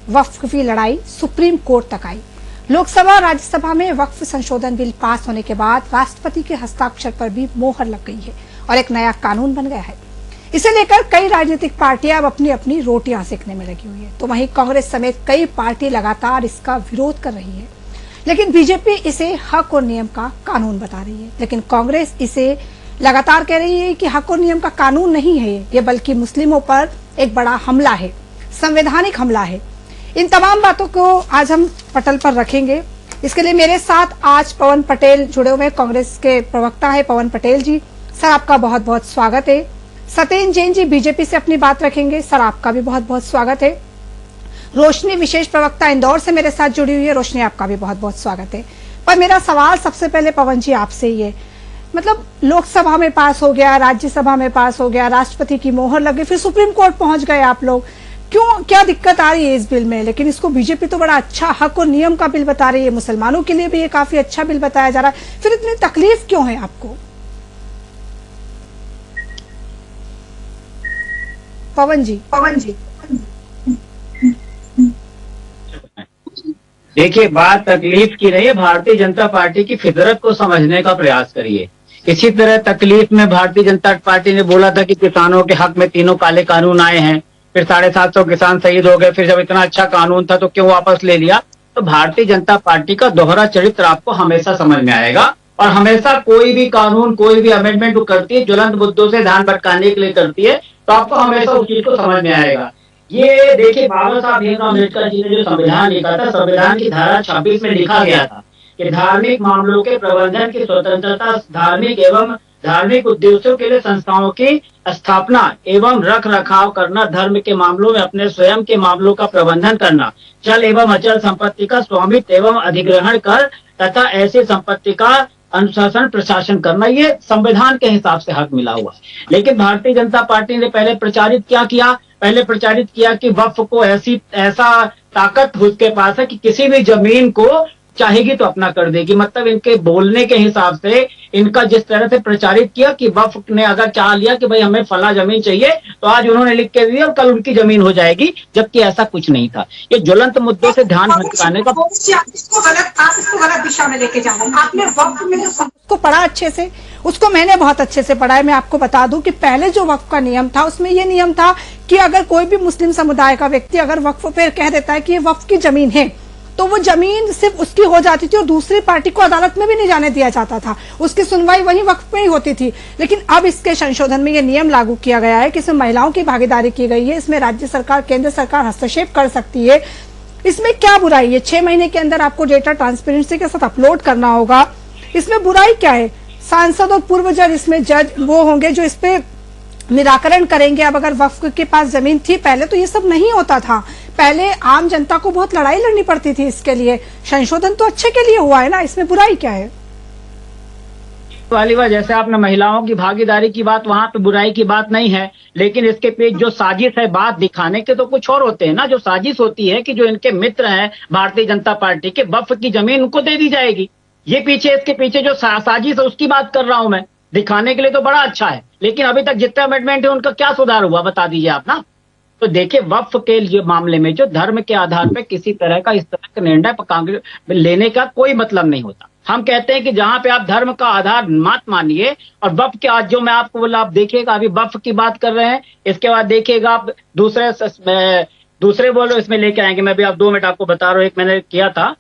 वक्फ की लड़ाई supreme court तक आई। लोकसभा और राज्यसभा में वक्फ संशोधन बिल पास होने के बाद राष्ट्रपति के हस्ताक्षर पर भी मोहर लग गई है और एक नया कानून बन गया है। इसे लेकर कई राजनीतिक पार्टियां अब अपनी अपनी रोटियां सेकने में लगी हुई है, तो वहीं कांग्रेस समेत कई पार्टी लगातार इसका विरोध कर रही है। लेकिन बीजेपी इसे हक और नियम का कानून बता रही है, लेकिन कांग्रेस इसे लगातार कह रही है कि हक और नियम का कानून नहीं है ये, बल्कि मुस्लिमों पर एक बड़ा हमला है, संवैधानिक हमला है। इन तमाम बातों को आज हम पटल पर रखेंगे। इसके लिए मेरे साथ आज पवन पटेल जुड़े हुए, कांग्रेस के प्रवक्ता है पवन पटेल जी। सर, आपका बहुत बहुत स्वागत है। सत्येंद्र जैन जी बीजेपी से अपनी बात रखेंगे। सर, आपका भी बहुत बहुत स्वागत है। रोशनी विशेष प्रवक्ता इंदौर से मेरे साथ जुड़ी हुई है। रोशनी, आपका भी बहुत बहुत स्वागत है। पर मेरा सवाल सबसे पहले पवन जी आपसे ही है, मतलब लोकसभा में पास हो गया, राज्यसभा में पास हो गया, राष्ट्रपति की मोहर लगी, फिर सुप्रीम कोर्ट पहुंच गए आप लोग, क्यों, क्या दिक्कत आ रही है इस बिल में? लेकिन इसको बीजेपी तो बड़ा अच्छा हक और नियम का बिल बता रही है, मुसलमानों के लिए भी ये काफी अच्छा बिल बताया जा रहा है, फिर इतनी तकलीफ क्यों है आपको? पवन जी। देखिए, बात तकलीफ की रही है, भारतीय जनता पार्टी की फितरत को समझने का प्रयास करिए। इसी तरह तकलीफ में भारतीय जनता पार्टी ने बोला था कि किसानों के हक में तीनों काले कानून आए हैं, फिर 750 किसान शहीद हो गए, फिर जब इतना अच्छा कानून था तो क्यों वापस ले लिया? तो भारतीय जनता पार्टी का दोहरा चरित्र आपको हमेशा समझ में आएगा, और हमेशा कोई भी कानून, कोई भी अमेंडमेंट करती है ज्वलंत मुद्दों से ध्यान भटकाने के लिए करती है, तो आपको हमेशा उस चीज को समझ में आएगा। ये देखिए, बाबा साहब भीमराव अम्बेडकर जी ने जो संविधान लिखा था, संविधान की धारा 26 में लिखा गया था कि धार्मिक मामलों के प्रबंधन की स्वतंत्रता, धार्मिक उद्देश्यों के लिए संस्थाओं की स्थापना एवं रख रखाव करना, धर्म के मामलों में अपने स्वयं के मामलों का प्रबंधन करना, चल एवं अचल संपत्ति का स्वामित्व एवं अधिग्रहण कर तथा ऐसी संपत्ति का अनुशासन प्रशासन करना, ये संविधान के हिसाब से हक मिला हुआ है। लेकिन भारतीय जनता पार्टी ने पहले प्रचारित किया कि वक्फ को ऐसा ताकत उसके पास है कि किसी भी जमीन को चाहेगी तो अपना कर देगी। मतलब इनके बोलने के हिसाब से इनका जिस तरह से प्रचारित किया कि वक्फ ने अगर चाह लिया कि भाई हमें फला जमीन चाहिए, तो आज उन्होंने लिख के दिया और कल उनकी जमीन हो जाएगी, जबकि ऐसा कुछ नहीं था। ये ज्वलंत मुद्दों से ध्यान भटकाने का, आप इसको गलत दिशा में लेके जा रहे हैं। आपने वक्फ में जो उसको पढ़ा अच्छे से, उसको मैंने बहुत अच्छे से पढ़ा है। मैं आपको बता दूं कि पहले जो वक्फ का नियम था उसमें ये नियम था कि अगर कोई भी मुस्लिम समुदाय का व्यक्ति अगर वक्फ पे कह देता है कि ये वक्फ की जमीन है, तो वो जमीन सिर्फ उसकी हो जाती थी और दूसरी पार्टी को अदालत में भी नहीं जाने दिया जाता था, उसकी सुनवाई वही वक्फ में ही होती थी। लेकिन अब इसके संशोधन में ये नियम लागू किया गया है कि इसमें महिलाओं की भागीदारी की गई है, इसमें राज्य सरकार, केंद्र सरकार हस्तक्षेप कर सकती है। इसमें क्या बुराई है? 6 महीने के अंदर आपको डेटा ट्रांसपेरेंसी के साथ अपलोड करना होगा, इसमें बुराई क्या है? सांसद और पूर्व जज, इसमें जज वो होंगे जो इस पे निराकरण करेंगे। अब अगर वक्फ के पास जमीन थी पहले, तो ये सब नहीं होता था, पहले आम जनता को बहुत लड़ाई लड़नी पड़ती थी इसके लिए। संशोधन तो अच्छे के लिए हुआ है ना, इसमें बुराई क्या है? वाली बात, जैसे आपने महिलाओं की भागीदारी की बात, वहां पे बुराई की बात नहीं है, लेकिन इसके पीछे जो साजिश है, बात दिखाने के तो कुछ और होते हैं ना। जो साजिश होती है कि जो इनके मित्र हैं भारतीय जनता पार्टी के, वक्फ की जमीन उनको दे दी जाएगी, ये पीछे, इसके पीछे जो साजिश है उसकी बात कर रहा हूं मैं। दिखाने के लिए तो बड़ा अच्छा है, लेकिन अभी तक जितने अमेंडमेंट है उनका क्या सुधार हुआ, बता दीजिए आप ना। तो देखिए, वक्फ के मामले में जो धर्म के आधार पर किसी तरह का, इस तरह का निर्णय लेने का कोई मतलब नहीं होता। हम कहते हैं कि जहां पे आप धर्म का आधार मत मानिए, और वक्फ के आज जो मैं आपको बोला, आप देखिएगा, अभी वक्फ की बात कर रहे हैं, इसके बाद देखिएगा आप दूसरे बोलो इसमें लेके आएंगे। मैं भी आप 2 मिनट आपको बता रहा हूँ। एक मैंने किया था,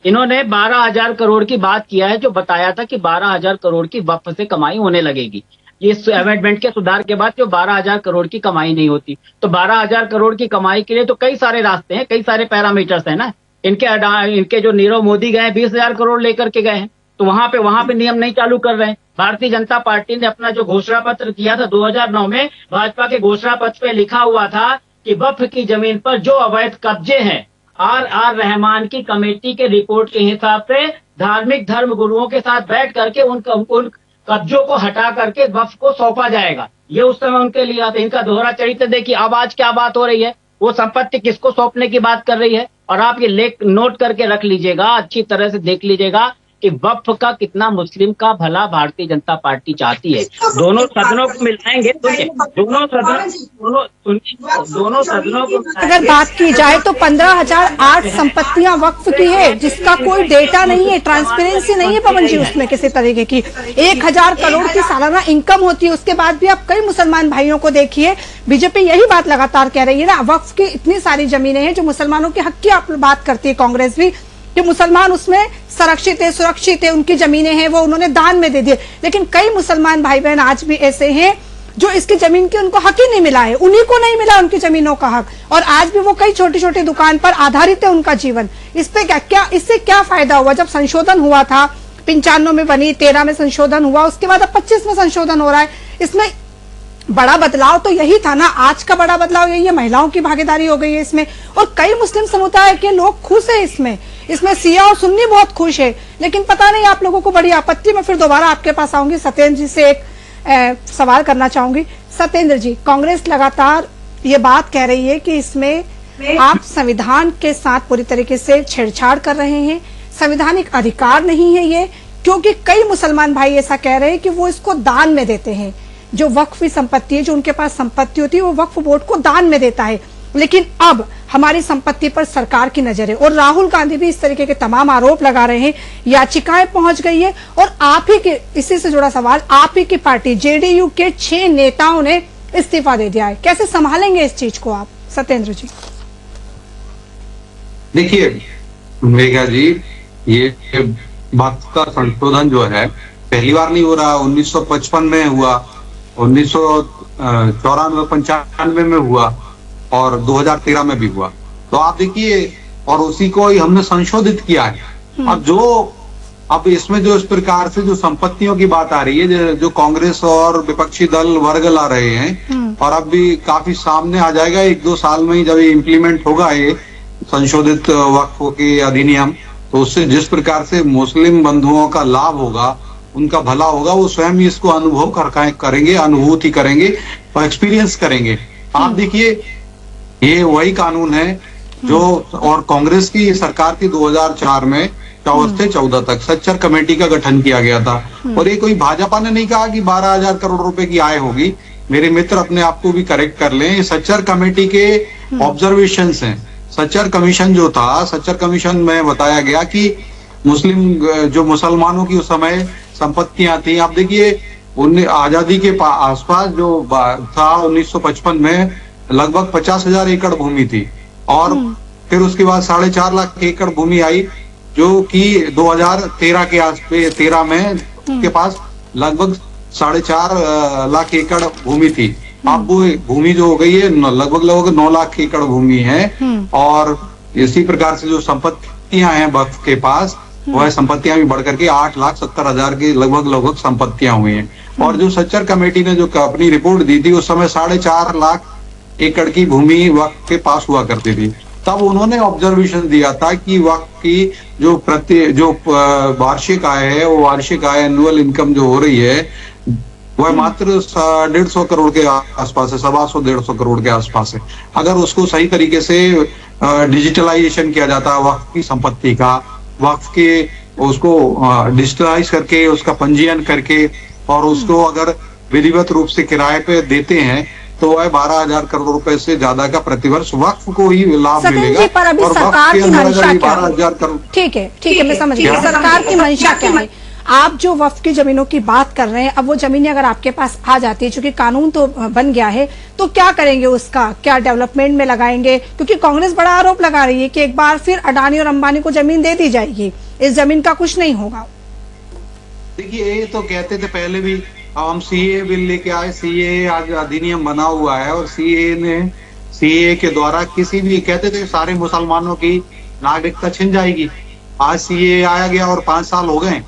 इन्होंने 12,000 करोड़ की बात किया है, जो बताया था कि 12,000 करोड़ की वक्फ से कमाई होने लगेगी। इस अमेंडमेंट के सुधार के बाद जो 12,000 करोड़ की कमाई नहीं होती, तो 12,000 करोड़ की कमाई के लिए तो कई सारे रास्ते हैं, कई सारे पैरामीटर्स हैं ना। इनके जो नीरव मोदी गए 20,000 करोड़ लेकर के गए हैं, तो वहां पे नियम नहीं चालू कर रहे हैं। भारतीय जनता पार्टी ने अपना जो घोषणा पत्र किया था 2009 में, भाजपा के घोषणा पत्र पे लिखा हुआ था कि वक्फ की जमीन पर जो अवैध कब्जे हैं, आर रहमान की कमेटी के रिपोर्ट के हिसाब से धार्मिक धर्म गुरुओं के साथ बैठ करके उन कब्जों को हटा करके वक्फ को सौंपा जाएगा। ये उस समय उनके लिए आता। इनका दोहरा चरित्र देखिए। अब आज क्या बात हो रही है, वो संपत्ति किसको सौंपने की बात कर रही है, और आप ये नोट करके रख लीजिएगा, अच्छी तरह से देख लीजिएगा कि वक्फ का कितना मुस्लिम का भला भारतीय जनता पार्टी चाहती है। दोनों सदनों को मिलाएंगे, दोनों सदनों को अगर बात की जाए तो 15,008 संपत्तियां वक्फ की है, जिसका कोई डेटा नहीं है, ट्रांसपेरेंसी नहीं है पवन जी उसमें किसी तरीके की। 1,000 करोड़ की सालाना इनकम होती है, उसके बाद भी आप कई मुसलमान भाइयों को देखिए, बीजेपी यही बात लगातार कह रही है ना, वक्फ की इतनी सारी जमीनें हैं जो मुसलमानों के हक की आप बात करती है कांग्रेस भी, कि मुसलमान उसमें संरक्षित है, सुरक्षित है, उनकी जमीनें हैं वो उन्होंने दान में दे दिए। लेकिन कई मुसलमान भाई बहन आज भी ऐसे हैं जो इसकी जमीन की उनको हक ही नहीं मिला है, उन्हीं को नहीं मिला उनकी जमीनों का हक, और आज भी वो कई छोटी छोटी दुकान पर आधारित है उनका जीवन। इस पे क्या इससे क्या फायदा हुआ? जब संशोधन हुआ था 95 में बनी, 13 में संशोधन हुआ, उसके बाद अब 25 में संशोधन हो रहा है, इसमें बड़ा बदलाव तो यही था ना। आज का बड़ा बदलाव यही है, महिलाओं की भागीदारी हो गई है इसमें, और कई मुस्लिम समुदाय के लोग खुश है इसमें सिया और सुन्नी बहुत खुश है। लेकिन पता नहीं आप लोगों को बड़ी आपत्ति। मैं फिर दोबारा आपके पास आऊंगी, सत्येंद्र जी से एक सवाल करना चाहूंगी। सत्येंद्र जी, कांग्रेस लगातार ये बात कह रही है कि इसमें आप संविधान के साथ पूरी तरीके से छेड़छाड़ कर रहे हैं, संवैधानिक अधिकार नहीं है ये, क्योंकि कई मुसलमान भाई ऐसा कह रहे हैं कि वो इसको दान में देते हैं। जो वक्फी संपत्ति है, जो उनके पास संपत्ति होती है, वो वक्फ बोर्ड को दान में देता है। लेकिन अब हमारी संपत्ति पर सरकार की नजर है, और राहुल गांधी भी इस तरीके के तमाम आरोप लगा रहे हैं, याचिकाएं पहुंच गई है। और आप ही के, इसी से जुड़ा सवाल, आप ही की पार्टी जेडीयू के 6 नेताओं ने इस्तीफा दे दिया है। कैसे संभालेंगे इस चीज को आप, सत्येंद्र जी? देखिए मेघा जी, ये वक्फ का संशोधन जो है पहली बार नहीं हो रहा, 1955 में हुआ, 1994-95 में हुआ, और 2013 में भी हुआ। तो आप देखिए, और उसी को ही हमने संशोधित किया है। अब इसमें जो इस प्रकार से जो संपत्तियों की बात आ रही है, जो कांग्रेस और विपक्षी दल वर्ग ला रहे हैं, और अब भी काफी सामने आ जाएगा 1-2 साल में ही, जब ये इम्प्लीमेंट होगा ये संशोधित वक्फ के अधिनियम, तो उससे जिस प्रकार से मुस्लिम बंधुओं का लाभ होगा, उनका भला होगा, वो स्वयं इसको अनुभव करेंगे, अनुभूति करेंगे और एक्सपीरियंस करेंगे। आप देखिए, ये वही कानून है जो, और कांग्रेस की सरकार की 2004 में 14 से 14 तक सच्चर कमेटी का गठन किया गया था। और ये कोई भाजपा ने नहीं कहा कि 12,000 करोड़ रुपए की आय होगी। मेरे मित्र अपने आप को भी करेक्ट कर लें, ये सच्चर कमेटी के ऑब्जर्वेशंस हैं। सच्चर कमीशन जो था, सच्चर कमीशन में बताया गया कि जो मुसलमानों की उस समय संपत्तियां थी, आप देखिए आजादी के आसपास जो था 1955 में लगभग 50,000 एकड़ भूमि थी, और फिर उसके बाद 4.5 लाख एकड़ भूमि आई, जो कि 2013 के आसपास 13 में के पास लगभग 4.5 लाख एकड़ भूमि थी। अब वो भूमि जो हो गई है लगभग 9 लाख एकड़ भूमि है। और इसी प्रकार से जो संपत्तियां हैं वक्फ के पास, वह संपत्तियां भी बढ़कर के 8,70,000 की लगभग संपत्तियां हुई हैं। और जो सच्चर कमेटी ने जो अपनी रिपोर्ट दी थी, उस समय 4.5 लाख एकड़ की भूमि वक्फ के पास हुआ करती थी। तब उन्होंने ऑब्जर्वेशन दिया था कि वक्फ की जो वार्षिक आय है, वो वार्षिक आय, एनुअल इनकम जो हो रही है, वह मात्र 150 करोड़ के आसपास है, 125-150 करोड़ के आसपास है। अगर उसको सही तरीके से डिजिटलाइजेशन किया जाता है वक्फ की संपत्ति का, वक्फ के उसको डिजिटलाइज करके, उसका पंजीयन करके, और उसको अगर विधिवत रूप से किराए पे देते हैं, तो वह 12,000 करोड़ रुपए से ज्यादा का प्रतिवर्ष वक्फ को ही लाभ मिलेगा। पर अभी सरकार की मंशा क्या है? 12,000 करोड़। ठीक है, मैं समझ गई। सरकार की मंशा क्या है? आप जो वक्फ की जमीनों की बात कर रहे हैं, अब वो जमीनें अगर आपके पास आ जाती है, चूंकि कानून तो बन गया है, तो क्या करेंगे उसका? क्या डेवलपमेंट में लगाएंगे? क्योंकि कांग्रेस बड़ा आरोप लगा रही है कि एक बार फिर अडानी और अंबानी को जमीन दे दी जाएगी, इस जमीन का कुछ नहीं होगा। देखिए, ये तो कहते थे पहले भी। हम सीए बिल लेके आए, सीए आज अधिनियम बना हुआ है, और सीए के द्वारा किसी भी, कहते थे सारे मुसलमानों की नागरिकता छिन जाएगी। आज सीए आया गया और 5 साल हो गए।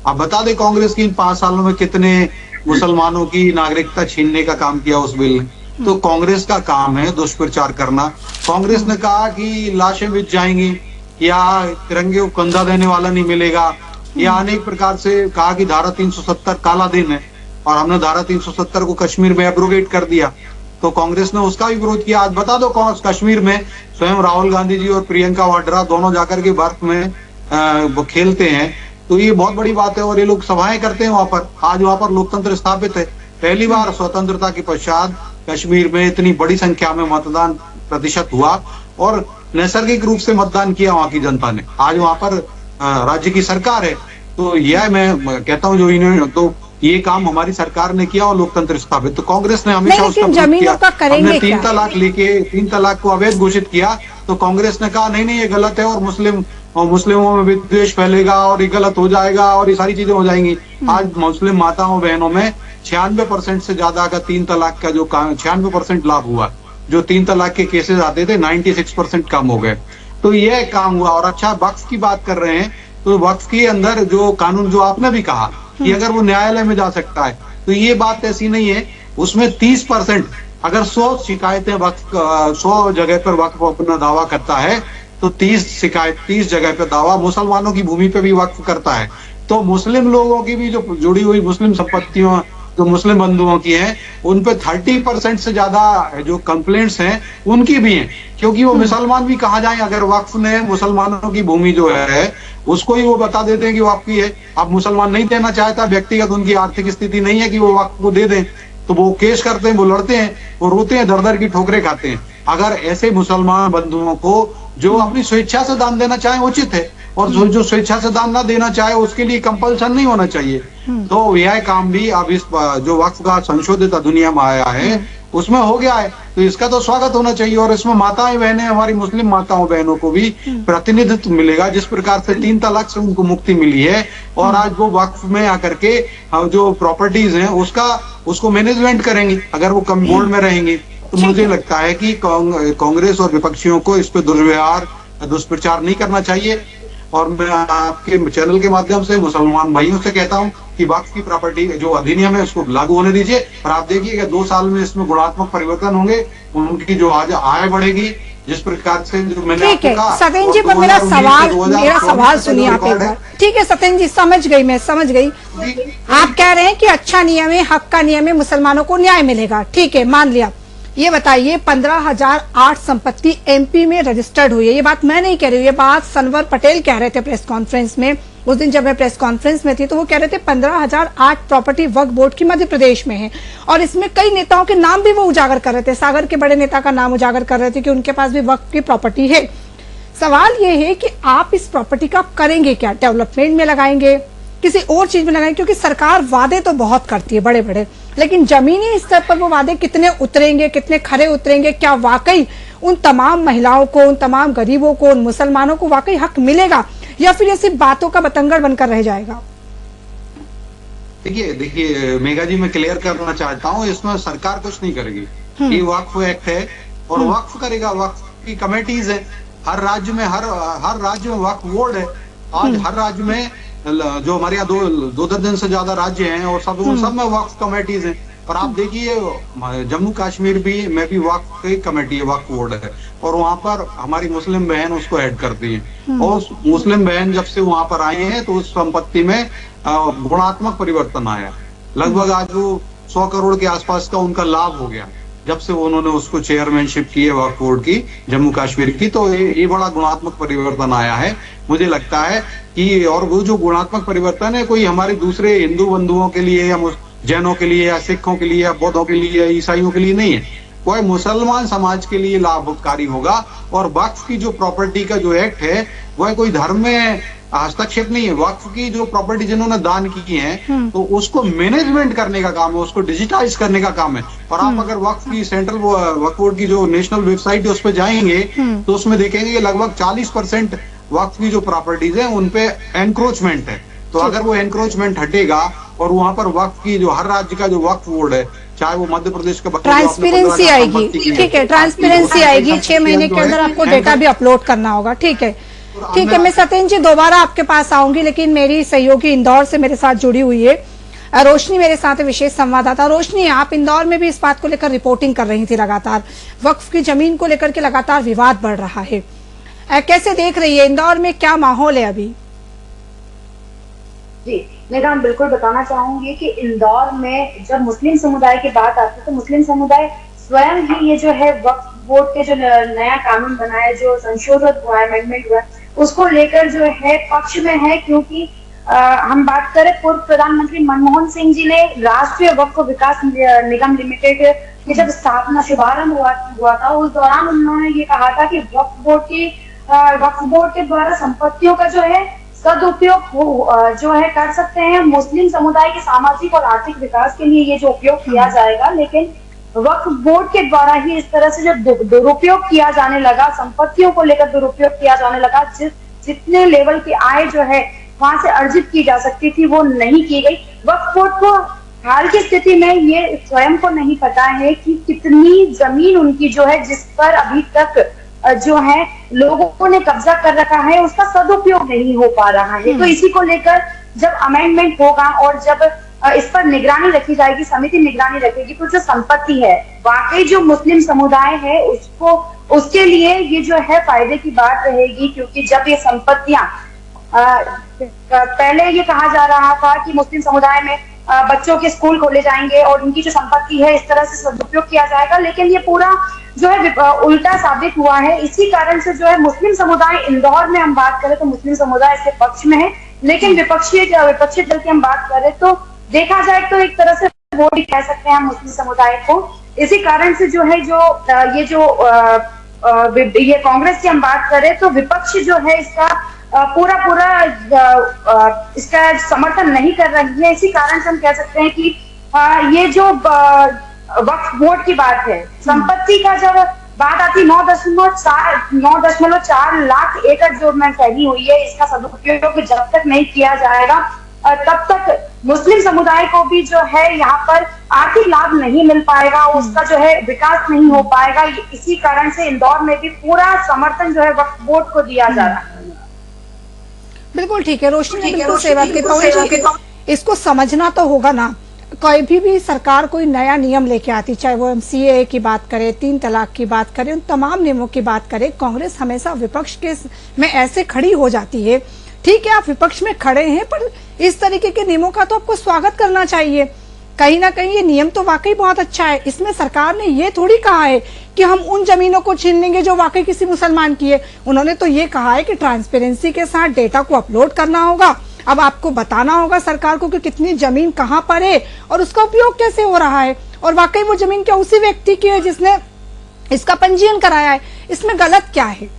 अब बता दे कांग्रेस की इन 5 सालों में कितने मुसलमानों की नागरिकता छीनने का काम किया उस बिल ने। तो कांग्रेस का काम है दुष्प्रचार करना। कांग्रेस ने कहा कि लाशें बिछ जाएंगी, या तिरंगे को कंधा देने वाला नहीं मिलेगा, या अनेक प्रकार से कहा कि धारा 370 काला दिन है, और हमने धारा 370 को कश्मीर में एब्रोगेट कर दिया। तो कांग्रेस ने उसका भी विरोध किया। आज बता दो, कश्मीर में स्वयं राहुल गांधी जी और प्रियंका वाड्रा दोनों जाकर के बर्फ में वो खेलते हैं, तो ये बहुत बड़ी बात है। और ये लोग सभाएं करते हैं वहां पर, आज वहां पर लोकतंत्र स्थापित है। पहली बार स्वतंत्रता के पश्चात कश्मीर में इतनी बड़ी संख्या में मतदान प्रतिशत हुआ और नैसर्गिक रूप से मतदान किया वहां की जनता ने। आज वहां पर राज्य की सरकार है। तो यह मैं कहता हूँ जो इन्होंने तो ये काम हमारी सरकार ने किया और लोकतंत्र स्थापित। तो कांग्रेस ने हमेशा उसका विरोध किया। हमने 3 तलाक लेके 3 तलाक को अवैध घोषित किया तो कांग्रेस ने कहा नहीं ये गलत है और मुस्लिमों में विद्वेष फैलेगा और ये गलत हो जाएगा और ये सारी चीजें हो जाएंगी। आज मुस्लिम माताओं बहनों में 96% से ज्यादा का 3 तलाक का जो 96% लाभ हुआ। जो 3 तलाक के केसेस आते थे 96% कम हो गए। तो यह काम हुआ। और अच्छा, वक्फ की बात कर रहे हैं तो वक्फ के अंदर जो कानून जो आपने भी कहा कि अगर वो न्यायालय में जा सकता है, तो ये बात ऐसी नहीं है। उसमें 30% अगर 100 शिकायतें 100 जगह पर वक्फ अपना दावा करता है तो 30 जगह पर दावा मुसलमानों की भूमि पे भी वक्फ करता है। तो मुस्लिम लोगों की भी जो जुड़ी हुई मुस्लिम संपत्तियों जो मुस्लिम बंधुओं की हैं उन पे 30% से ज्यादा जो कंप्लेंट्स हैं उनकी भी हैं, क्योंकि वो मुसलमान भी कहाँ जाएं। अगर वक्फ ने मुसलमानों की भूमि जो है उसको ही वो बता देते हैं कि वो आपकी है, अब मुसलमान नहीं देना चाहता, व्यक्तिगत उनकी आर्थिक स्थिति नहीं है कि वो वक्फ को दे दें, तो वो केस करते हैं, वो लड़ते हैं, वो रोते हैं, दर दर की ठोकरें खाते हैं। अगर ऐसे मुसलमान बंधुओं को जो अपनी स्वेच्छा से दान देना चाहे उचित है, और जो स्वेच्छा से दान ना देना चाहे उसके लिए कंपल्सन नहीं होना चाहिए। तो यह काम भी अब इस जो वक्फ का संशोधित अधिनियम आया है उसमें हो गया है, तो इसका तो स्वागत होना चाहिए। और इसमें माताएं बहनें, हमारी मुस्लिम माताओं बहनों को भी प्रतिनिधित्व मिलेगा, जिस प्रकार से 3 तलाक से उनको मुक्ति मिली है। और आज वो वक्फ में आकर के जो प्रॉपर्टीज हैं उसको मैनेजमेंट करेंगी अगर वो कम बोर्ड में रहेंगी। तो मुझे लगता है कि कांग्रेस और विपक्षियों को इस पे दुर्व्यवहार दुष्प्रचार नहीं करना चाहिए। और मैं आपके चैनल के माध्यम से मुसलमान भाइयों से कहता हूं कि वक्फ की प्रॉपर्टी जो अधिनियम है उसको लागू होने दीजिए। और आप देखिएगा 2 साल में इसमें गुणात्मक परिवर्तन होंगे, उनकी जो आज आय बढ़ेगी, जिस प्रकार से जो मैंने ठीक है सत्येंद्र जी, पर मेरा सवाल सुनिए आप एक बार। ठीक है सत्येंद्र जी, समझ गई, मैं समझ गई। आप कह रहे हैं कि अच्छा नियम है, हक का नियम है, मुसलमानों को न्याय मिलेगा, ठीक है, मान लिया। ये बताइए 15,008 संपत्ति एमपी में रजिस्टर्ड हुई है। ये बात मैं नहीं कह रही हूँ, ये बात सनवर पटेल कह रहे थे प्रेस कॉन्फ्रेंस में। उस दिन जब मैं प्रेस कॉन्फ्रेंस में थी तो वो कह रहे थे 15,008 प्रॉपर्टी वक्फ बोर्ड की मध्य प्रदेश में है। और इसमें कई नेताओं के नाम भी वो उजागर कर रहे थे, सागर के बड़े नेता का नाम उजागर कर रहे थे कि उनके पास भी वक्फ की प्रॉपर्टी है। सवाल ये है कि आप इस प्रॉपर्टी का करेंगे क्या? डेवलपमेंट में लगाएंगे, किसी और चीज में लगाएंगे? क्योंकि सरकार वादे तो बहुत करती है बड़े बड़े, लेकिन जमीनी स्तर पर वो वादे कितने उतरेंगे, कितने खरे उतरेंगे? क्या वाकई उन तमाम महिलाओं को, उन तमाम गरीबों को, उन मुसलमानों को वाकई हक मिलेगा, या फिर ये सिर्फ बातों का बतंगड़ बनकर रह जाएगा? देखिए मेघा जी, मैं क्लियर करना चाहता हूँ, इसमें सरकार कुछ नहीं करेगी। ये वक्फ एक्ट है और वक्फ करेगा, वक्फ की कमेटीज है हर राज्य में, हर राज्य में वक्फ बोर्ड है। आज हर राज्य में जो हमारे यहाँ 2 दर्जन से ज्यादा राज्य हैं और सब में वक्फ कमेटीज हैं। और आप देखिए जम्मू कश्मीर में भी वक्फ की कमेटी है, वक्फ बोर्ड है, और वहाँ पर हमारी मुस्लिम बहन उसको हेड करती है। और मुस्लिम बहन जब से वहाँ पर आई है तो उस संपत्ति में गुणात्मक परिवर्तन आया। लगभग आज वो 100 करोड़ के आसपास का उनका लाभ हो गया जब से उन्होंने उसको चेयरमैनशिप की है वक्फ बोर्ड की जम्मू कश्मीर की। तो ये बड़ा गुणात्मक परिवर्तन आया है। मुझे लगता है कि और वो जो गुणात्मक परिवर्तन है कोई हमारे दूसरे हिंदू बंधुओं के लिए या जैनों के लिए या सिखों के लिए या बौद्धों के लिए या ईसाइयों के लिए नहीं है, कोई मुसलमान समाज के लिए लाभकारी होगा। और वक्फ की जो प्रॉपर्टी का जो एक्ट है वह कोई धर्म में हस्तक्षेप नहीं है। वक्फ की जो प्रॉपर्टी जिन्होंने दान की है तो उसको मैनेजमेंट करने का काम है, उसको डिजिटाइज करने का काम है। और आप अगर वक्फ की सेंट्रल वक्फ बोर्ड की जो नेशनल वेबसाइट है उस पर जाएंगे तो उसमें देखेंगे कि लगभग 40% वक्फ की जो प्रॉपर्टीज है उनपे एनक्रोचमेंट है। तो अगर वो एनक्रोचमेंट हटेगा और वहाँ पर वक्फ की जो हर राज्य का जो वक्फ बोर्ड है, चाहे वो मध्य प्रदेश का, ट्रांसपेरेंसी आएगी, ठीक है, ट्रांसपेरेंसी आएगी। 6 महीने के अंदर आपको डेटा भी अपलोड करना होगा, ठीक है, ठीक है। मैं सत्येंद्र जी दोबारा आपके पास आऊंगी, लेकिन मेरी सहयोगी इंदौर से मेरे साथ जुड़ी हुई है, रोशनी मेरे साथ विशेष संवाददाता। रोशनी, आप इंदौर में भी इस बात को लेकर रिपोर्टिंग कर रही थी, लगातार वक्फ की जमीन को लेकर के लगातार विवाद बढ़ रहा है, कैसे देख रही है? इंदौर में क्या माहौल है अभी? जी मेघा, बिल्कुल बताना चाहूंगी कि इंदौर में जब मुस्लिम समुदाय की बात आती है तो मुस्लिम समुदाय स्वयं ही ये जो है वक्फ बोर्ड के जो नया कानून बना है, जो संशोधित हुआ है, अमेंडमेंट हुआ है, उसको लेकर जो है पक्ष में है। क्योंकि हम बात करें, पूर्व प्रधानमंत्री मनमोहन सिंह जी ने राष्ट्रीय वक्फ विकास निगम लिमिटेड की जब स्थापना शुभारंभ हुआ था, उस दौरान उन्होंने ये कहा था कि वक्फ बोर्ड के द्वारा संपत्तियों का जो है सदुपयोग जो है कर सकते हैं मुस्लिम समुदाय के सामाजिक और आर्थिक विकास के लिए, ये जो उपयोग किया जाएगा। लेकिन वक्फ बोर्ड के द्वारा ही इस तरह से जो दुरुपयोग किया जाने लगा, संपत्तियों को लेकर दुरुपयोग किया जाने लगा, जितने लेवल की आय जो है वहां से अर्जित की जा सकती थी वो नहीं की गई। वक्फ बोर्ड को हाल की स्थिति में ये स्वयं को नहीं पता है कि कितनी जमीन उनकी जो है, जिस पर अभी तक जो है लोगों ने कब्जा कर रखा है, उसका सदुपयोग नहीं हो पा रहा है। तो इसी को लेकर जब अमेंडमेंट होगा और जब इस पर निगरानी रखी जाएगी, समिति निगरानी रखेगी, तो जो संपत्ति है वाकई जो मुस्लिम समुदाय है उसके लिए ये जो है फायदे की बात रहेगी। क्योंकि जब ये संपत्तियां पहले ये कहा जा रहा था कि मुस्लिम समुदाय में बच्चों के स्कूल खोले जाएंगे और उनकी जो संपत्ति है इस तरह से सदुपयोग किया जाएगा, लेकिन ये पूरा जो है उल्टा साबित हुआ है। इसी कारण से जो है मुस्लिम समुदाय, इंदौर में हम बात करें तो मुस्लिम समुदाय इसके पक्ष में है, लेकिन विपक्षी दल की हम बात करें तो देखा जाए तो एक तरह से वोट ही कह सकते हैं हम मुस्लिम समुदाय को। इसी कारण से जो है ये कांग्रेस की हम बात करें तो विपक्ष जो है इसका पूरा इसका समर्थन नहीं कर रही है। इसी कारण से हम कह सकते हैं कि ये जो वक्फ बोर्ड की बात है, संपत्ति का जब बात आती 9.4 लाख एकड़ जो में फैली हुई है, इसका सदुपयोग जब तक नहीं किया जाएगा तब तक मुस्लिम समुदाय को भी जो है यहाँ पर आर्थिक लाभ नहीं मिल पाएगा, उसका जो है विकास नहीं हो पाएगा। इसी कारण से इंदौर में भी पूरा समर्थन जो है वक्फ बोर्ड को दिया जा रहा है। बिल्कुल ठीक है रोशनी, बिल्कुल सही बात की। इसको समझना तो होगा ना, कोई भी सरकार कोई नया नियम लेके आती, चाहे वो MCA की बात करे, 3 तलाक की बात करे, उन तमाम नियमों की बात करे, कांग्रेस हमेशा विपक्ष के में ऐसे खड़ी हो जाती है। ठीक है, आप विपक्ष में खड़े हैं, पर इस तरीके के नियमों का तो आपको स्वागत करना चाहिए। कहीं ना कहीं ये नियम तो वाकई बहुत अच्छा है। इसमें सरकार ने ये थोड़ी कहा है कि हम उन जमीनों को छीन लेंगे जो वाकई किसी मुसलमान की है। उन्होंने तो ये कहा है कि ट्रांसपेरेंसी के साथ डेटा को अपलोड करना होगा। अब आपको बताना होगा सरकार को कि कितनी जमीन कहाँ पर है और उसका उपयोग कैसे हो रहा है, और वाकई वो जमीन क्या उसी व्यक्ति की है जिसने इसका पंजीयन कराया है। इसमें गलत क्या है?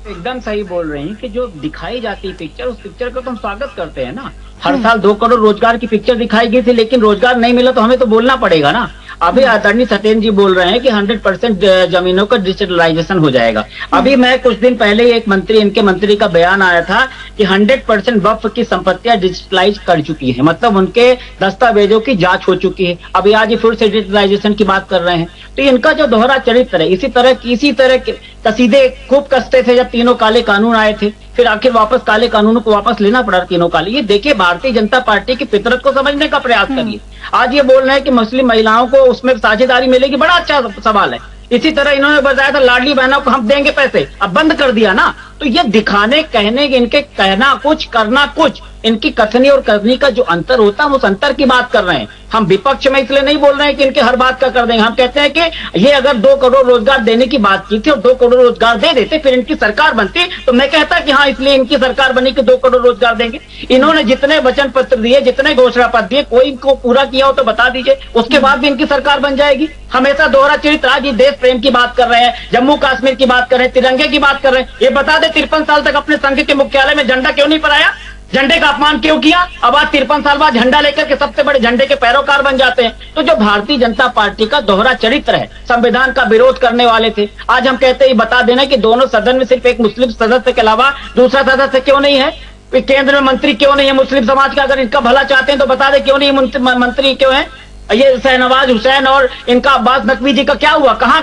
एकदम सही बोल रही हैं कि जो दिखाई जाती पिक्चर, उस पिक्चर का तो हम स्वागत करते हैं ना। हर साल 2 करोड़ रोजगार की पिक्चर दिखाई गई थी, लेकिन रोजगार नहीं मिला तो हमें तो बोलना पड़ेगा ना। अभी आदरणीय सत्येंद्र जी बोल रहे हैं कि 100% जमीनों का डिजिटलाइजेशन हो जाएगा। अभी मैं कुछ दिन पहले एक इनके मंत्री का बयान आया था कि 100% वक्फ की संपत्तियां डिजिटलाइज कर चुकी है, मतलब उनके दस्तावेजों की जांच हो चुकी है। अभी आज फिर से डिजिटलाइजेशन की बात कर रहे हैं। तो इनका जो दोहरा चरित्र है, इसी तरह के कसीदे खूब कसते थे जब तीनों काले कानून आए थे, फिर आखिर वापस काले कानूनों को वापस लेना पड़ा तीनों काले। ये देखिए, भारतीय जनता पार्टी की फितरत को समझने का प्रयास करिए। आज ये बोल रहे हैं कि मुस्लिम महिलाओं को उसमें साझेदारी मिलेगी, बड़ा अच्छा सवाल है। इसी तरह इन्होंने बताया था लाडली बहनों को हम देंगे पैसे, अब बंद कर दिया ना। तो ये दिखाने कहने, इनके कहना कुछ करना कुछ, इनकी कथनी और करनी का जो अंतर होता है, उस अंतर की बात कर रहे हैं। हम विपक्ष में इसलिए नहीं बोल रहे हैं कि इनके हर बात का कर देंगे। हम कहते हैं कि ये अगर 2 करोड़ रोजगार देने की बात की थी और 2 करोड़ रोजगार दे देते, फिर इनकी सरकार बनती, तो मैं कहता कि हाँ, इसलिए इनकी सरकार बनी कि 2 करोड़ रोजगार देंगे। इन्होंने जितने वचन पत्र दिए, जितने घोषणा पत्र दिए, कोई इनको पूरा किया हो तो बता दीजिए, उसके बाद भी इनकी सरकार बन जाएगी। हमेशा दोहरा चरित्र। आज ये देश प्रेम की बात कर रहे हैं, जम्मू कश्मीर की बात कर रहे हैं, तिरंगे की बात कर रहे हैं। ये बता दे 53 साल तक अपने संघ के मुख्यालय में झंडा क्यों नहीं फहराया, झंडे का अपमान क्यों किया? अब आज 53 साल बाद झंडा लेकर के सबसे बड़े झंडे के पैरोकार बन जाते हैं। तो जो भारतीय जनता पार्टी का दोहरा चरित्र है, संविधान का विरोध करने वाले थे, आज हम कहते हैं बता देना कि दोनों सदन में सिर्फ एक मुस्लिम सदस्य के अलावा दूसरा सदस्य क्यों नहीं है, केंद्र में मंत्री क्यों नहीं है मुस्लिम समाज का? अगर इनका भला चाहते हैं तो बता दे क्यों नहीं मंत्री क्यों है? ये शहनवाज हुसैन और इनका अब्बास नकवी जी का क्या हुआ? कहाँ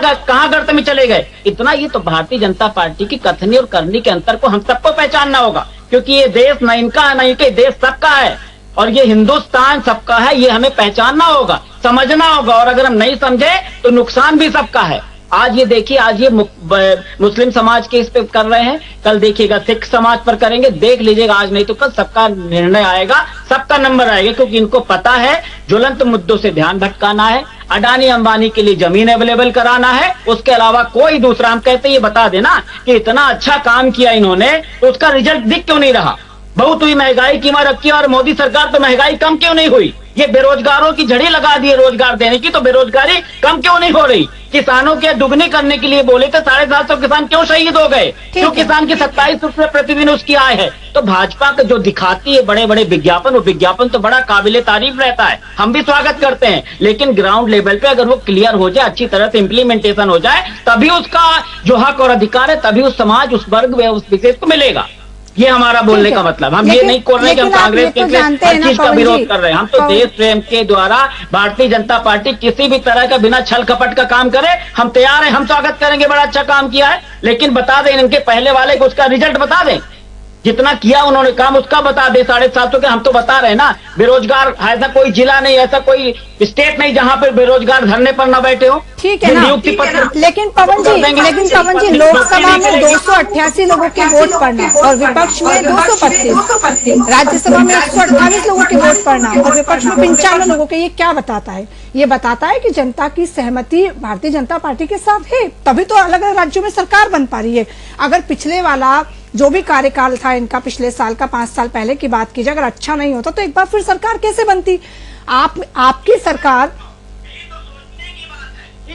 गर्त में चले गए? इतना ये तो भारतीय जनता पार्टी की कथनी और करनी के अंतर को हम सबको पहचानना होगा, क्योंकि ये देश न इनका न इनके, देश सबका है और ये हिंदुस्तान सबका है। ये हमें पहचानना होगा, समझना होगा, और अगर हम नहीं समझे तो नुकसान भी सबका है। आज ये देखिए, आज ये मुस्लिम समाज के इस पे कर रहे हैं, कल देखिएगा सिख समाज पर करेंगे। देख लीजिएगा, आज नहीं तो कल सबका निर्णय आएगा, सबका नंबर आएगा, क्योंकि इनको पता है ज्वलंत मुद्दों से ध्यान भटकाना है, अडानी अंबानी के लिए जमीन अवेलेबल कराना है, उसके अलावा कोई दूसरा। हम कहते ये बता देना कि इतना अच्छा काम किया इन्होंने, तो उसका रिजल्ट दिख क्यों नहीं रहा? बहुत हुई, महंगाई की मार रखी, और मोदी सरकार तो महंगाई कम क्यों नहीं हुई? ये बेरोजगारों की झड़ी लगा दी है रोजगार देने की, तो बेरोजगारी कम क्यों नहीं हो रही? किसानों के दुगनी करने के लिए बोले थे, 750 किसान क्यों शहीद हो गए? क्यों किसान की 27 रुपए प्रतिदिन उसकी आय है? तो भाजपा का जो दिखाती है बड़े बड़े विज्ञापन, वो विज्ञापन तो बड़ा काबिले तारीफ रहता है, हम भी स्वागत करते हैं, लेकिन ग्राउंड लेवल पे अगर वो क्लियर हो जाए, अच्छी तरह से इम्प्लीमेंटेशन हो जाए, तभी उसका जो हक और अधिकार है, तभी उस समाज, उस वर्ग, उस विशेष को मिलेगा। ये हमारा बोलने का मतलब। हम ये नहीं कर रहे कि हम कांग्रेस के हर चीज का विरोध कर रहे हैं। हम तो देश प्रेम के द्वारा भारतीय जनता पार्टी किसी भी तरह का बिना छल कपट का काम करे, हम तैयार हैं, हम स्वागत करेंगे, बड़ा अच्छा काम किया है, लेकिन बता दें इनके पहले वाले को उसका रिजल्ट बता दें, जितना किया उन्होंने काम उसका बता दे। 750 के हम तो बता रहे हैं ना, बेरोजगार ऐसा कोई जिला नहीं, ऐसा कोई स्टेट नहीं जहां पर बेरोजगार धरने पर न बैठे हो। ठीक है ना, लेकिन पवन जी लोकसभा में 288 लोगों के वोट पड़ना और विपक्ष में 225, राज्यसभा में 128 लोगों के वोट पड़ना और विपक्ष में 95 लोगों के, ये क्या बताता है? ये बताता है कि जनता की सहमति भारतीय जनता पार्टी के साथ है, तभी तो अलग अलग राज्यों में सरकार बन पा रही है। अगर पिछले वाला जो भी कार्यकाल था इनका, पिछले साल का 5 साल पहले की बात कीजिए, अगर अच्छा नहीं होता तो एक बार फिर सरकार कैसे बनती? आपकी सरकार,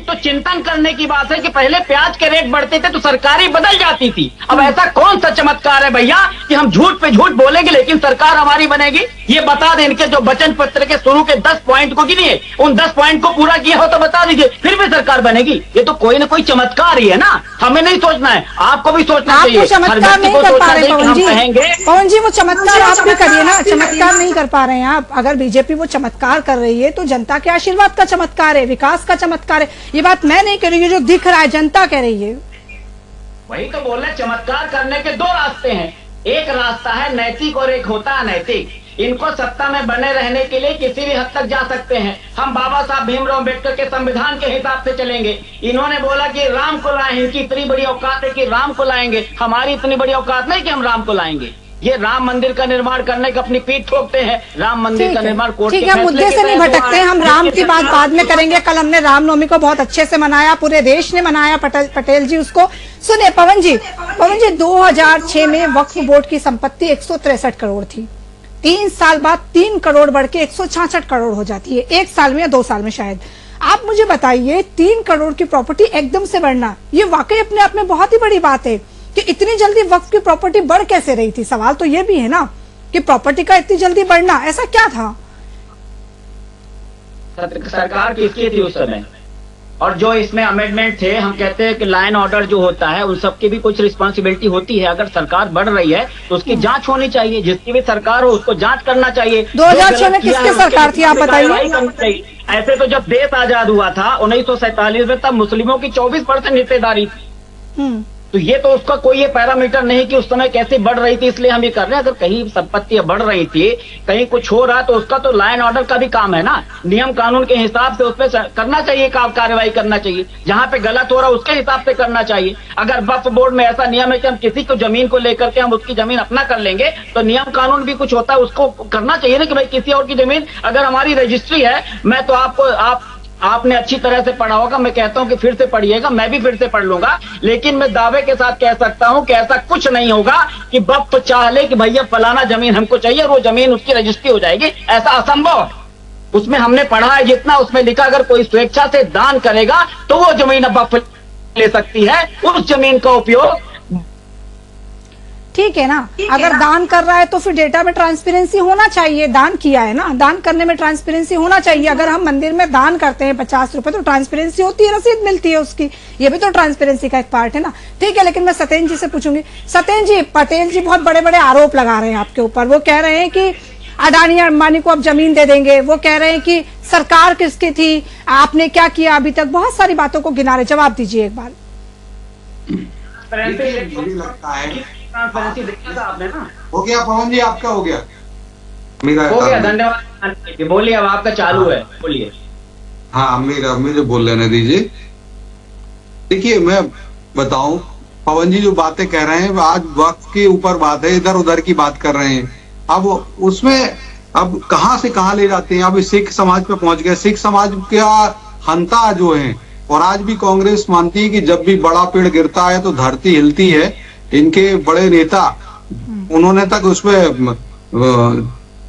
तो चिंतन करने की बात है कि पहले प्याज के रेट बढ़ते थे तो सरकारें बदल जाती थी। अब ऐसा कौन सा चमत्कार है भैया कि हम झूठ पे झूठ बोलेंगे लेकिन सरकार हमारी बनेगी? ये बता दें, इनके जो वचन पत्र के शुरू के 10 पॉइंट को गिनिए, उन 10 पॉइंट को पूरा किया हो तो बता दीजिए, फिर भी सरकार बनेगी। ये तो कोई ना कोई चमत्कार ही है ना, हमें नहीं सोचना है, आपको भी सोचना चाहिए। चमत्कार नहीं कर पा रहे पवन जी, वो चमत्कार आप भी करिए ना, चमत्कार नहीं कर पा रहे हैं आप। अगर बीजेपी वो चमत्कार कर रही है तो जनता के आशीर्वाद का चमत्कार है, विकास का चमत्कार है। ये बात मैं नहीं कह रही, जो दिख रहा है जनता कह रही है। वही तो बोल रहे, चमत्कार करने के 2 रास्ते हैं, एक रास्ता है नैतिक और एक होता है अनैतिक। इनको सत्ता में बने रहने के लिए किसी भी हद तक जा सकते हैं। हम बाबा साहब भीमराव अम्बेडकर के संविधान के हिसाब से चलेंगे। इन्होंने बोला कि राम को लाएं, इनकी इतनी बड़ी औकात है कि राम को लाएंगे, हमारी इतनी बड़ी औकात नहीं कि हम राम को लाएंगे। ये राम मंदिर का निर्माण करने का अपनी पीठ ठोकते हैं, राम मंदिर का निर्माण कोर्ट ठीक है, मुद्दे से नहीं भटकते हैं, हम राम की बात बाद में करेंगे। कल हमने रामनवमी को बहुत अच्छे से मनाया, पूरे देश ने मनाया, पटेल जी उसको सुने। पवन जी 2006 में वक्फ बोर्ड की संपत्ति 163 करोड़ थी, 3 साल बाद 3 करोड़ बढ़ के 166 करोड़ हो जाती है, 1 साल में या 2 साल में शायद। आप मुझे बताइए, 3 करोड़ की प्रॉपर्टी एकदम से बढ़ना, ये वाकई अपने आप में बहुत ही बड़ी बात है कि इतनी जल्दी वक्फ की प्रॉपर्टी बढ़ कैसे रही थी? सवाल तो ये भी है ना कि प्रॉपर्टी का इतनी जल्दी बढ़ना, ऐसा क्या था? सरकार किसकी थी उस समय? और जो इसमें अमेंडमेंट थे, हम कहते हैं कि लाइन ऑर्डर जो होता है उन सबकी भी कुछ रिस्पॉन्सिबिलिटी होती है। अगर सरकार बढ़ रही है तो उसकी जांच होनी चाहिए, जिसकी भी सरकार हो उसको जांच करना चाहिए। 2006 में किसकी सरकार थी आप बताइए? ऐसे तो जब देश आजाद हुआ था 1947 में, तब मुस्लिमों की 24% हिस्सेदारी थी। तो ये तो उसका कोई ये पैरामीटर नहीं कि उस समय कैसे बढ़ रही थी, इसलिए हम ये कर रहे हैं। अगर कहीं संपत्तियां बढ़ रही थी, कहीं कुछ हो रहा, तो उसका तो लॉ एंड ऑर्डर का भी काम है ना, नियम कानून के हिसाब से उसपे करना चाहिए, कार्रवाई करना चाहिए। जहां पे गलत हो रहा है उसके हिसाब से करना चाहिए। अगर वक्फ बोर्ड में ऐसा नियम है कि हम किसी को जमीन को लेकर के हम उसकी जमीन अपना कर लेंगे, तो नियम कानून भी कुछ होता है, उसको करना चाहिए ना कि भाई किसी और की जमीन, अगर हमारी रजिस्ट्री है, मैं तो आपने अच्छी तरह से पढ़ा होगा, मैं कहता हूं कि फिर से पढ़िएगा, मैं भी फिर से पढ़ लूंगा, लेकिन मैं दावे के साथ कह सकता हूं कि ऐसा कुछ नहीं होगा कि वक्फ चाह ले कि भैया फलाना जमीन हमको चाहिए और वो जमीन उसकी रजिस्ट्री हो जाएगी, ऐसा असंभव। उसमें हमने पढ़ा है जितना, उसमें लिखा अगर कोई स्वेच्छा से दान करेगा तो वो जमीन वक्फ ले सकती है, उस जमीन का उपयोग। ठीक है ना, अगर दान कर रहा है तो फिर डेटा में ट्रांसपेरेंसी होना चाहिए, दान किया है ना, दान करने में ट्रांसपेरेंसी होना चाहिए। अगर हम मंदिर में दान करते हैं 50 रुपए तो ट्रांसपेरेंसी होती है, रसीद मिलती है उसकी, ये भी तो ट्रांसपेरेंसी का एक पार्ट है ना। ठीक है, लेकिन मैं सत्येंद्र जी से पूछूंगी। सत्येंद्र जी, पटेल जी बहुत बड़े बड़े आरोप लगा रहे हैं आपके ऊपर। वो कह रहे हैं कि अडानी अंबानी को अब जमीन दे देंगे, वो कह रहे हैं कि सरकार किसकी थी, आपने क्या किया अभी तक, बहुत सारी बातों को गिना रहे। जवाब दीजिए एक बार। लगता है ट्रांसपेरेंसी देखा था आपने ना? हो गया पवन जी, आपका हो गया? मेरा हो गया, धन्यवाद। बोलिए, अब आपका चालू है, बोलिए। हाँ, मुझे बोल लेने दीजिए। देखिए, मैं बताऊं, पवन जी जो बातें कह रहे हैं, आज वक्त के ऊपर बात है, इधर उधर की बात कर रहे हैं। अब उसमें अब कहां से कहां ले जाते हैं। अब सिख समाज पे पहुंच गए। सिख समाज का हंता जो है, और आज भी कांग्रेस मानती है कि जब भी बड़ा पेड़ गिरता है तो धरती हिलती है। इनके बड़े नेता उन्होंने तक उसमें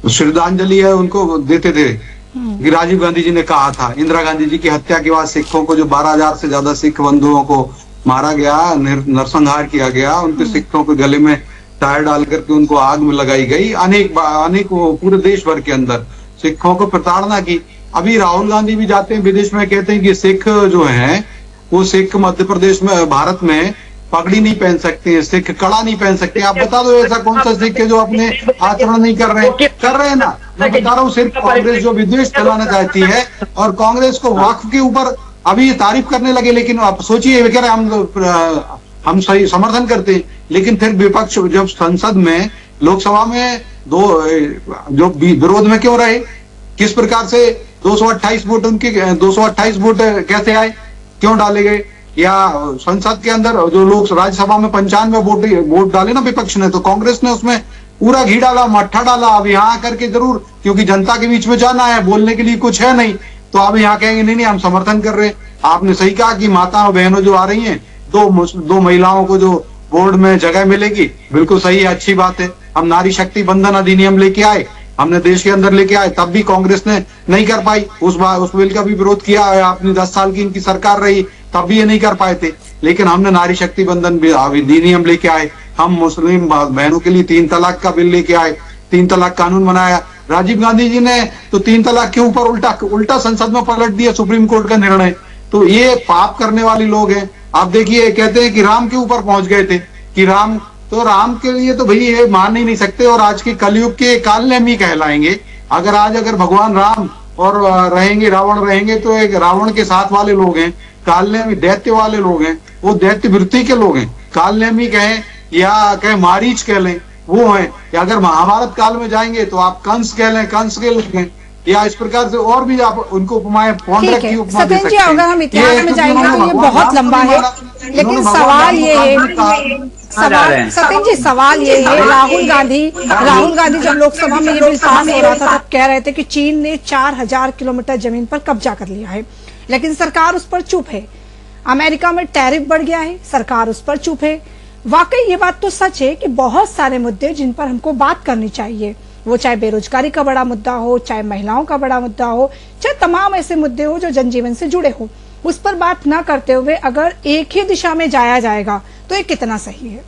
श्रद्धांजलि है उनको देते थे कि राजीव गांधी जी ने कहा था। इंदिरा गांधी जी की हत्या के बाद सिखों को जो 12,000 से ज्यादा सिख बंधुओं को मारा गया, नरसंहार किया गया, उनके सिखों के गले में टायर डाल करके उनको आग में लगाई गई, अनेक पूरे देश भर के अंदर सिखों को प्रताड़ना की। अभी राहुल गांधी भी जाते हैं विदेश में, कहते हैं कि सिख जो हैं वो सिख मध्य प्रदेश में, भारत में पगड़ी नहीं पहन सकते हैं, सिख कड़ा नहीं पहन सकते। आप बता दो ऐसा कौन सा सिख है जो अपने आचरण नहीं कर रहे हैं ना। मैं बता रहा हूँ सिर्फ कांग्रेस जो विद्वेष फैलाना चाहती है और कांग्रेस को वक्फ के ऊपर अभी तारीफ करने लगे, लेकिन आप सोचिए कह रहे हम सही समर्थन करते हैं, लेकिन फिर विपक्ष जब संसद में लोकसभा में जो विरोध में क्यों रहे, किस प्रकार से 228 वोट उनके 228 वोट कैसे आए, क्यों डाले गए, या संसद के अंदर जो लोग राज्यसभा में 95 वोट डाले ना विपक्ष ने, तो कांग्रेस ने उसमें पूरा घी डाला, मट्ठा डाला। अब यहाँ करके जरूर, क्योंकि जनता के बीच में जाना है, बोलने के लिए कुछ है नहीं, तो अब यहाँ कहेंगे नहीं हम समर्थन कर रहे हैं। आपने सही कहा कि माता और बहनों जो आ रही हैं, दो महिलाओं को जो बोर्ड में जगह मिलेगी, बिल्कुल सही है, अच्छी बात है। हम नारी शक्ति बंधन अधिनियम लेके आए, हमने देश के अंदर लेके आए, तब भी कांग्रेस ने नहीं कर पाई। उस बिल का भी विरोध किया है, अपनी 10 साल की इनकी सरकार रही, तब भी ये नहीं कर पाए थे। लेकिन हमने नारी शक्ति बंधन अधिनियम लेके आए, हम मुस्लिम बहनों के लिए 3 तलाक का बिल लेके आए, 3 तलाक कानून बनाया। राजीव गांधी जी ने तो 3 तलाक के ऊपर उल्टा संसद में पलट दिया सुप्रीम कोर्ट का निर्णय। तो ये पाप करने वाले लोग हैं। आप देखिए, कहते हैं कि राम के ऊपर पहुंच गए थे, कि राम के लिए तो भाई ये मान ही नहीं सकते, और आज के कलयुग के कालनेमी कहलाएंगे। अगर भगवान राम और रहेंगे, रावण रहेंगे, तो एक रावण के साथ वाले लोग हैं, कालनेमी दैत्य वाले लोग हैं, वो दैत्य वृत्ति के लोग हैं। कालनेमी कहें या कहें मारीच कह लें, वो हैं। या अगर महाभारत काल में जाएंगे तो आप कंस कह लें, कंस के लोग हैं, या इस प्रकार से और भी आप उनको उपमाएं, पौंड्रक की उपमा दे सकते हैं। अगर हम इतिहास में जाएंगे तो ये बहुत लंबा है, लेकिन सवाल ये है, सत्येंद्र जी सवाल ये है, राहुल गांधी जब लोकसभा में ये बिल पास हो रहा था तब कह रहे थे कि चीन ने 4000 किलोमीटर जमीन पर कब्जा कर लिया है, लेकिन सरकार उस पर चुप है। अमेरिका में टैरिफ बढ़ गया है, सरकार उस पर चुप है। वाकई ये बात तो सच है कि बहुत सारे मुद्दे जिन पर हमको बात करनी चाहिए, वो चाहे बेरोजगारी का बड़ा मुद्दा हो, चाहे महिलाओं का बड़ा मुद्दा हो, चाहे तमाम ऐसे मुद्दे हो जो जनजीवन से जुड़े हो, उस पर बात न करते हुए अगर एक ही दिशा में जाया जाएगा तो ये कितना सही है।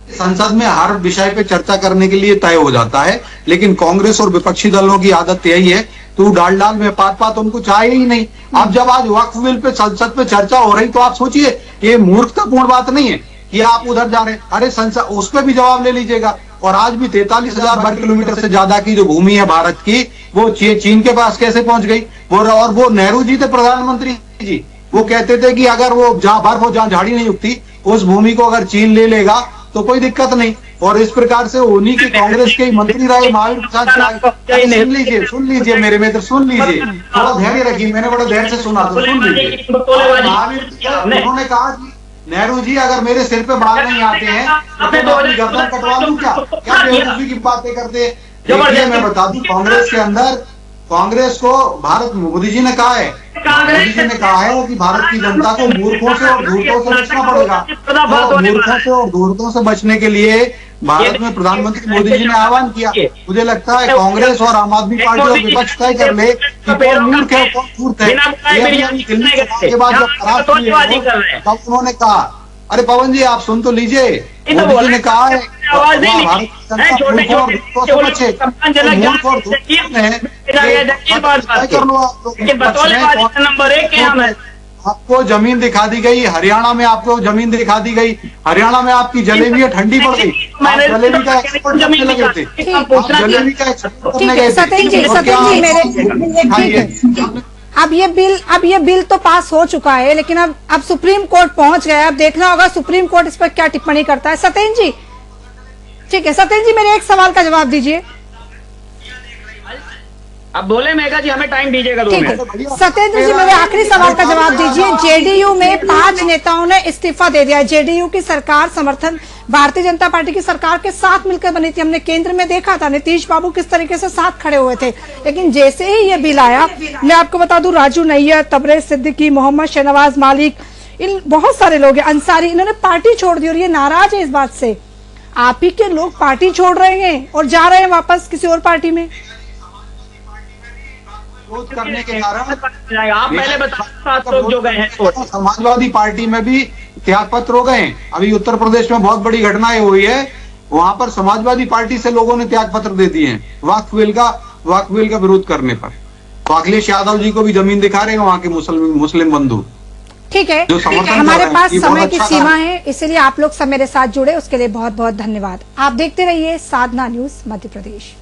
संसद में हर विषय पे चर्चा करने के लिए तय हो जाता है, लेकिन कांग्रेस और विपक्षी दलों की आदत यही है, तू डाल में पात उनको चाहिए ही नहीं। अब जब आज वक्फ बिल पे संसद पे चर्चा हो रही, तो आप सोचिए ये मूर्खतापूर्ण बात नहीं है कि आप उधर जा रहे हैं। अरे संसद उस पर भी जवाब ले लीजिएगा। और आज भी 43,000 वर्ग किलोमीटर से ज्यादा की जो भूमि है भारत की, वो चीन के पास कैसे पहुंच गई। और वो नेहरू जी थे प्रधानमंत्री जी, वो कहते थे कि अगर वो जहां बर्फ हो, जहां झाड़ी नहीं उगती, उस भूमि को अगर चीन ले लेगा तो कोई दिक्कत नहीं। और इस प्रकार से उन्हीं की कांग्रेस के मंत्री रहे महावीर प्रसाद। सुन लीजिए मेरे मित्र, सुन लीजिए, थोड़ा धैर्य रखिए, मैंने बड़ा धैर्य से सुना, तो सुन लीजिए। उन्होंने कहा कि नेहरू जी अगर मेरे सिर पे बाल नहीं आते हैं तो मैं अपनी गर्दन कटवा लूं क्या बेवकूफी की बातें करते हैं। देखिए मैं बता दूं, कांग्रेस के अंदर कांग्रेस को मोदी जी ने कहा है कि भारत की जनता को मूर्खों से और धूर्तों से बचना पड़ेगा। तो मूर्खों से और धूर्तों से बचने के लिए भारत में प्रधानमंत्री मोदी जी ने आह्वान किया। मुझे लगता है कांग्रेस और आम आदमी पार्टी और विपक्ष तय कर ले कि कौन मूर्ख है कौन धूर्त है। के बाद जब खराब हुई तब उन्होंने कहा, अरे पवन जी आप सुन तो लीजिए, मोदी जी ने कहा है भारत मूर्ख और बचे, मूर्ख और कर लो आप। आपको जमीन दिखा दी गई, हरियाणा में आपको जमीन दिखा दी गई, हरियाणा में आपकी जलेबी ठंडी पड़ गई, आप जलेबी का एक्सपोर्ट करने लगे थे, जलेबी का एक्सपोर्ट करने गए थे। अब ये बिल तो पास हो चुका है, लेकिन अब सुप्रीम कोर्ट पहुंच गया है। अब देखना होगा सुप्रीम कोर्ट इस पर क्या टिप्पणी करता है। सत्येंद्र जी ठीक है, सत्येंद्र जी मेरे एक सवाल का जवाब दीजिए। अब बोले मेघा जी, हमें टाइम दीजिएगा 2 मिनट। सत्येंद्र जी मेरे आखिरी सवाल का जवाब दीजिए। जेडीयू में 5 नेताओं ने इस्तीफा दे दिया। जेडीयू की सरकार समर्थन भारतीय जनता पार्टी की सरकार के साथ मिलकर बनी थी। हमने केंद्र में देखा था नीतीश बाबू किस तरीके से साथ खड़े हुए थे, लेकिन जैसे ही ये बिल आया, मैं आपको बता दूं, राजू नैयर, तबरेज सिद्दीकी, मोहम्मद शहनवाज मालिक, इन बहुत सारे लोग हैं, अंसारी, इन्होंने पार्टी छोड़ दी और ये नाराज है इस बात से। आप ही के लोग पार्टी छोड़ रहे हैं और जा रहे हैं वापस किसी और पार्टी में। विरोध करने के कारण आप पहले बताओ 7 लोग जो गए हैं तो समाजवादी पार्टी में भी त्याग पत्र हो गए। अभी उत्तर प्रदेश में बहुत बड़ी घटनाएं हुई है, वहां पर समाजवादी पार्टी से लोगों ने त्याग पत्र दे दिए हैं वक्फ बिल का विरोध करने पर। तो अखिलेश यादव जी को भी जमीन दिखा रहे हैं वहां के मुस्लिम बंधु। ठीक है, जो समर्थन हमारे कर रहे हैं, पास ये बहुत समय की अच्छा सीमा काम है, इसलिए आप लोग सब मेरे साथ जुड़े उसके लिए बहुत बहुत धन्यवाद। आप देखते रहिए साधना न्यूज मध्य प्रदेश।